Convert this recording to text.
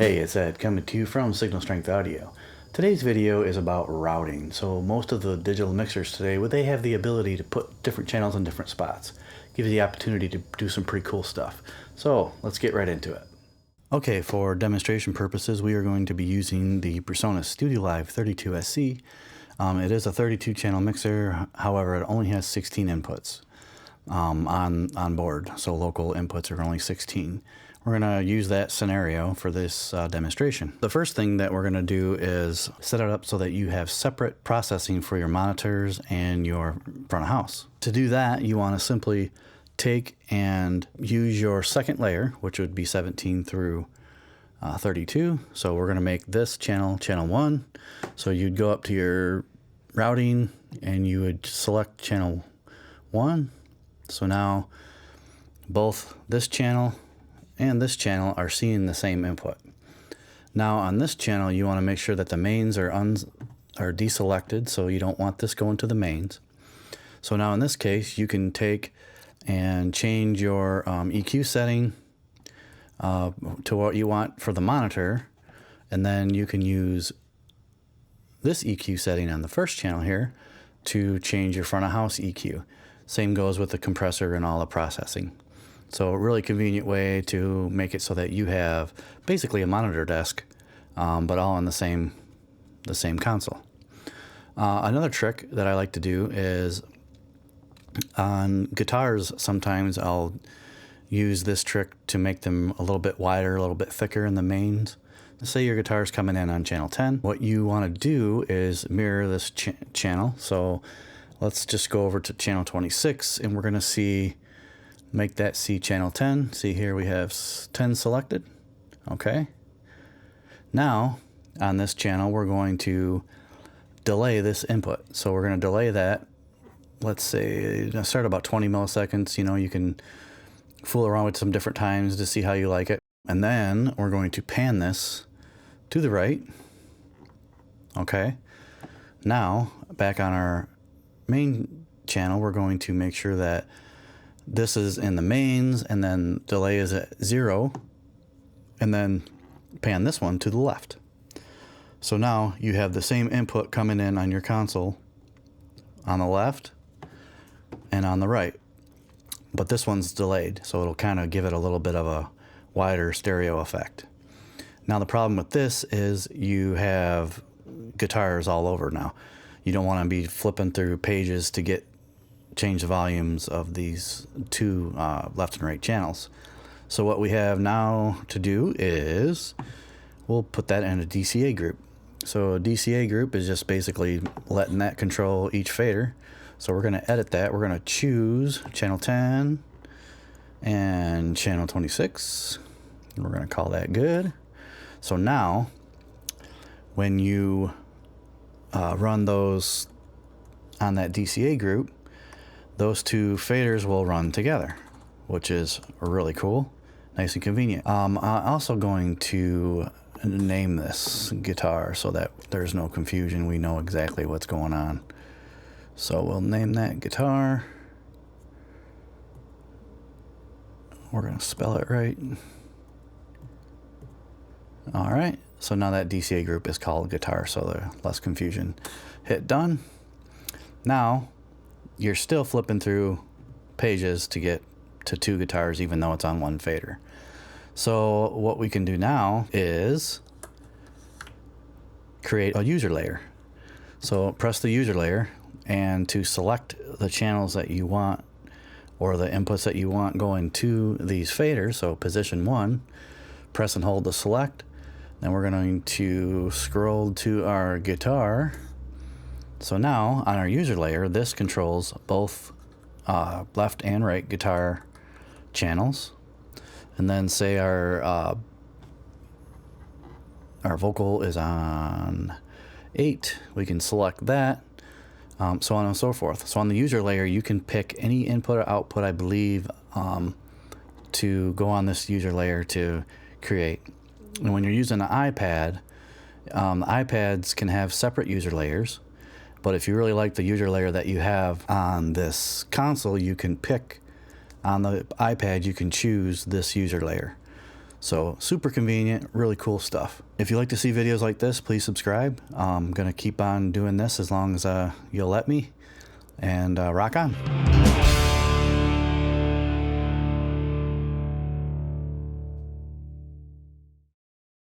Hey, it's Ed coming to you from Signal Strength Audio. Today's video is about routing. So most of the digital mixers today, they have the ability to put different channels in different spots. Gives you the opportunity to do some pretty cool stuff. So let's get right into it. Okay, for demonstration purposes, we are going to be using the PreSonus Studio Live 32SC. It is a 32 channel mixer, however, it only has 16 inputs on board. So local inputs are only 16. We're going to use that scenario for this demonstration. The first thing that we're going to do is set it up so that you have separate processing for your monitors and your front of house. To do that, you want to simply take and use your second layer, which would be 17 through 32. So we're going to make this channel 1. So you'd go up to your routing and you would select channel 1. So now both this channel and this channel are seeing the same input. Now on this channel, you want to make sure that the mains are deselected, so you don't want this going to the mains. So now in this case, you can take and change your EQ setting to what you want for the monitor, and then you can use this EQ setting on the first channel here to change your front of house EQ. Same goes with the compressor and all the processing. So a really convenient way to make it so that you have basically a monitor desk, but all on the same console. Another trick that I like to do is on guitars, sometimes I'll use this trick to make them a little bit wider, a little bit thicker in the mains. Let's say your guitar's coming in on channel 10. What you want to do is mirror this channel. So let's just go over to channel 26 and we're going to make that C channel 10. See here we have 10 selected. Okay. Now on this channel we're going to delay this input. So we're going to delay that. Let's say start about 20 milliseconds. You know, you can fool around with some different times to see how you like it. And then we're going to pan this to the right. Okay. Now back on our main channel, we're going to make sure that this is in the mains and then delay is at 0, and then pan this one to the left. So now you have the same input coming in on your console on the left and on the right, but this one's delayed, so it'll kind of give it a little bit of a wider stereo effect. Now the problem with this is you have guitars all over now. You don't want to be flipping through pages to change the volumes of these two left and right channels. So what we have now to do is we'll put that in a DCA group. So a DCA group is just basically letting that control each fader. So we're going to edit that. We're going to choose channel 10 and channel 26. We're going to call that good. So now when you run those on that DCA group, those two faders will run together, which is really cool, nice and convenient. I'm also going to name this guitar so that there's no confusion. We know exactly what's going on. So we'll name that guitar. We're going to spell it right. All right, so now that DCA group is called guitar, so there's less confusion. Hit done. Now you're still flipping through pages to get to two guitars even though it's on one fader. So what we can do now is create a user layer. So press the user layer, and to select the channels that you want or the inputs that you want going to these faders, so position 1, press and hold the select. Then we're going to scroll to our guitar. So now on our user layer, this controls both left and right guitar channels. And then say our vocal is on 8, we can select that, so on and so forth. So on the user layer, you can pick any input or output, I believe, to go on this user layer to create. And when you're using an iPad, iPads can have separate user layers. But if you really like the user layer that you have on this console, you can pick on the iPad, you can choose this user layer. So super convenient, really cool stuff. If you like to see videos like this, please subscribe. I'm going to keep on doing this as long as you'll let me, and rock on.